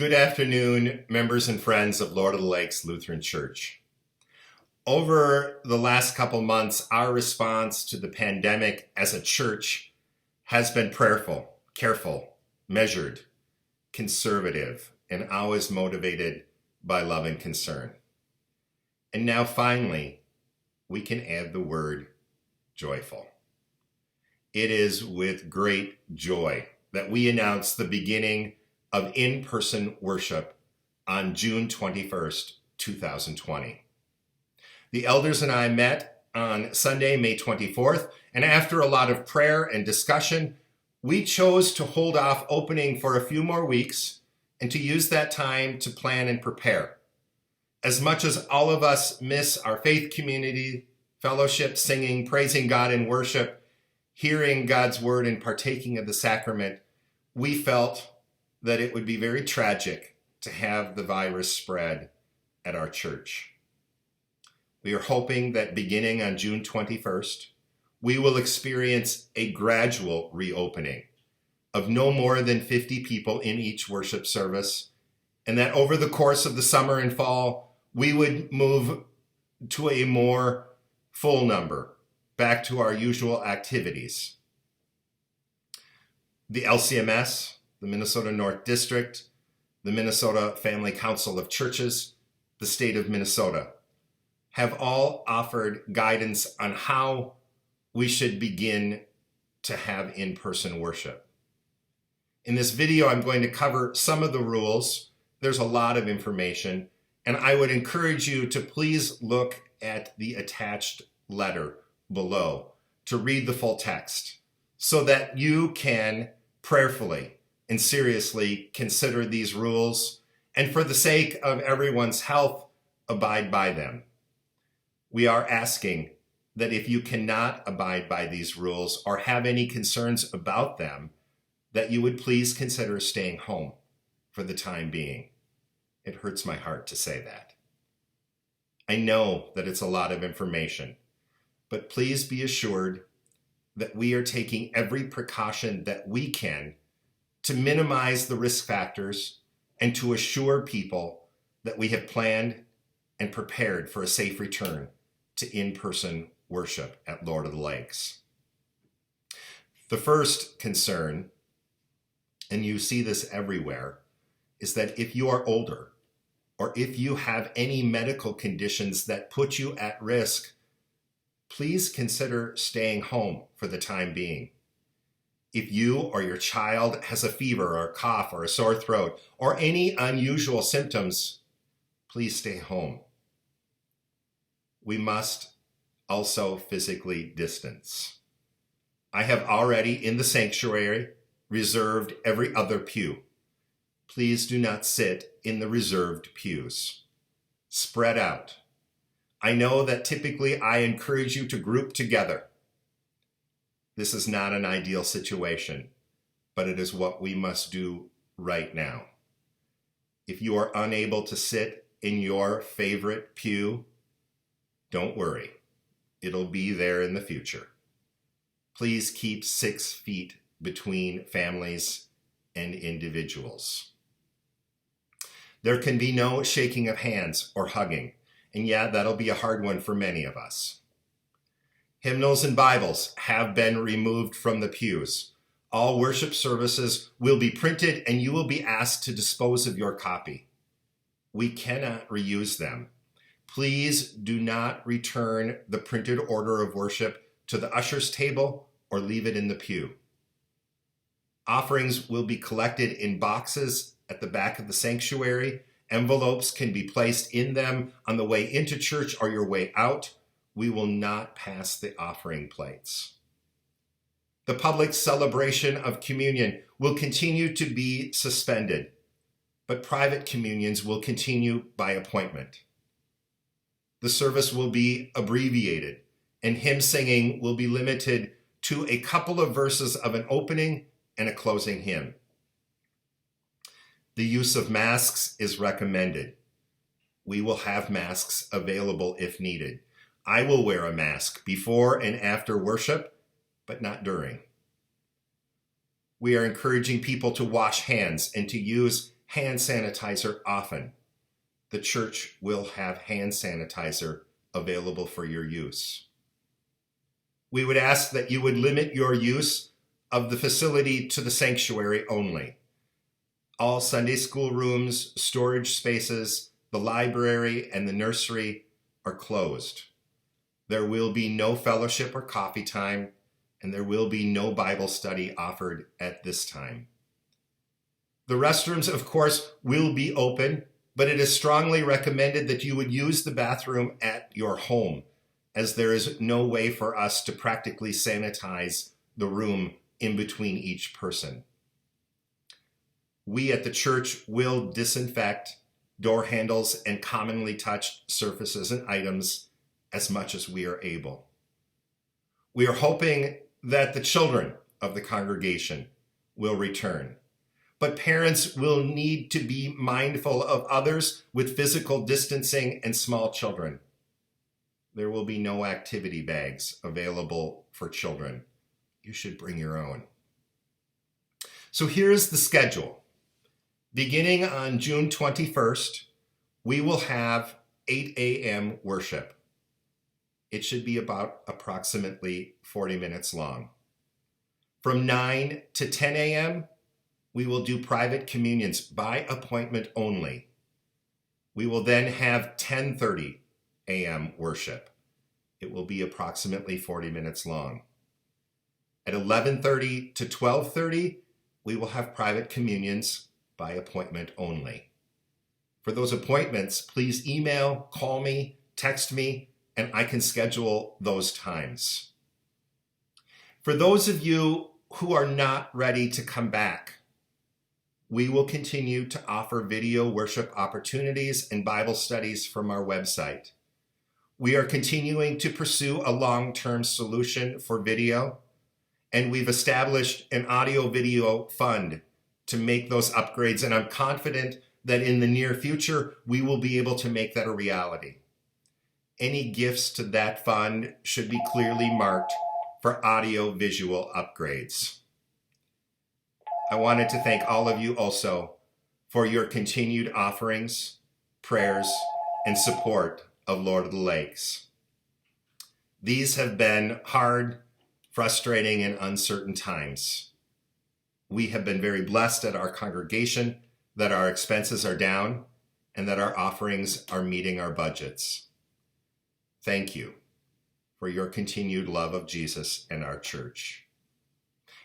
Good afternoon, members and friends of Lord of the Lakes Lutheran Church. Over the last couple months, our response to the pandemic as a church has been prayerful, careful, measured, conservative, and always motivated by love and concern. And now finally, we can add the word joyful. It is with great joy that we announce the beginning of in-person worship on June 21st, 2020. The elders and I met on Sunday, May 24th, and after a lot of prayer and discussion, we chose to hold off opening for a few more weeks and to use that time to plan and prepare. As much as all of us miss our faith community, fellowship, singing, praising God in worship, hearing God's word and partaking of the sacrament, we felt that it would be very tragic to have the virus spread at our church. We are hoping that beginning on June 21st, we will experience a gradual reopening of no more than 50 people in each worship service, and that over the course of the summer and fall, we would move to a more full number, back to our usual activities. The LCMS, the Minnesota North District, the Minnesota Family Council of Churches, the state of Minnesota, have all offered guidance on how we should begin to have in-person worship. In this video, I'm going to cover some of the rules. There's a lot of information, and I would encourage you to please look at the attached letter below to read the full text so that you can prayerfully and seriously consider these rules, and for the sake of everyone's health, abide by them. We are asking that if you cannot abide by these rules or have any concerns about them, that you would please consider staying home for the time being. It hurts my heart to say that. I know that it's a lot of information, but please be assured that we are taking every precaution that we can to minimize the risk factors and to assure people that we have planned and prepared for a safe return to in-person worship at Lord of the Lakes. The first concern, and you see this everywhere, is that if you are older or if you have any medical conditions that put you at risk, please consider staying home for the time being. If you or your child has a fever or a cough or a sore throat or any unusual symptoms, please stay home. We must also physically distance. I have already in the sanctuary reserved every other pew. Please do not sit in the reserved pews. Spread out. I know that typically I encourage you to group together. This is not an ideal situation, but it is what we must do right now. If you are unable to sit in your favorite pew, don't worry. It'll be there in the future. Please keep 6 feet between families and individuals. There can be no shaking of hands or hugging, and yeah, that'll be a hard one for many of us. Hymnals and Bibles have been removed from the pews. All worship services will be printed and you will be asked to dispose of your copy. We cannot reuse them. Please do not return the printed order of worship to the usher's table or leave it in the pew. Offerings will be collected in boxes at the back of the sanctuary. Envelopes can be placed in them on the way into church or your way out. We will not pass the offering plates. The public celebration of communion will continue to be suspended, but private communions will continue by appointment. The service will be abbreviated, and hymn singing will be limited to a couple of verses of an opening and a closing hymn. The use of masks is recommended. We will have masks available if needed. I will wear a mask before and after worship, but not during. We are encouraging people to wash hands and to use hand sanitizer often. The church will have hand sanitizer available for your use. We would ask that you would limit your use of the facility to the sanctuary only. All Sunday school rooms, storage spaces, the library, and the nursery are closed. There will be no fellowship or coffee time, and there will be no Bible study offered at this time. The restrooms, of course, will be open, but it is strongly recommended that you would use the bathroom at your home, as there is no way for us to practically sanitize the room in between each person. We at the church will disinfect door handles and commonly touched surfaces and items as much as we are able. We are hoping that the children of the congregation will return, but parents will need to be mindful of others with physical distancing and small children. There will be no activity bags available for children. You should bring your own. So here's the schedule. Beginning on June 21st, we will have 8 a.m. worship. It should be about approximately 40 minutes long. From 9 to 10 a.m., we will do private communions by appointment only. We will then have 10:30 a.m. worship. It will be approximately 40 minutes long. At 11:30 to 12:30, we will have private communions by appointment only. For those appointments, please email, call me, text me, and I can schedule those times. For those of you who are not ready to come back, we will continue to offer video worship opportunities and Bible studies from our website. We are continuing to pursue a long-term solution for video, and we've established an audio-video fund to make those upgrades, and I'm confident that in the near future, we will be able to make that a reality. Any gifts to that fund should be clearly marked for audio-visual upgrades. I wanted to thank all of you also for your continued offerings, prayers, and support of Lord of the Lakes. These have been hard, frustrating, and uncertain times. We have been very blessed at our congregation that our expenses are down and that our offerings are meeting our budgets. Thank you for your continued love of Jesus and our church.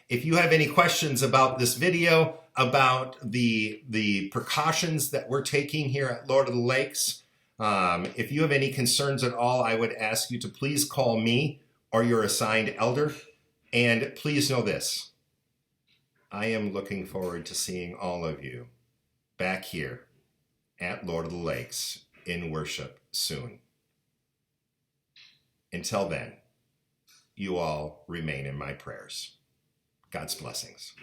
If you have any questions about this video, about the precautions that we're taking here at Lord of the Lakes, if you have any concerns at all, I would ask you to please call me or your assigned elder. And please know this, I am looking forward to seeing all of you back here at Lord of the Lakes in worship soon. Until then, you all remain in my prayers. God's blessings.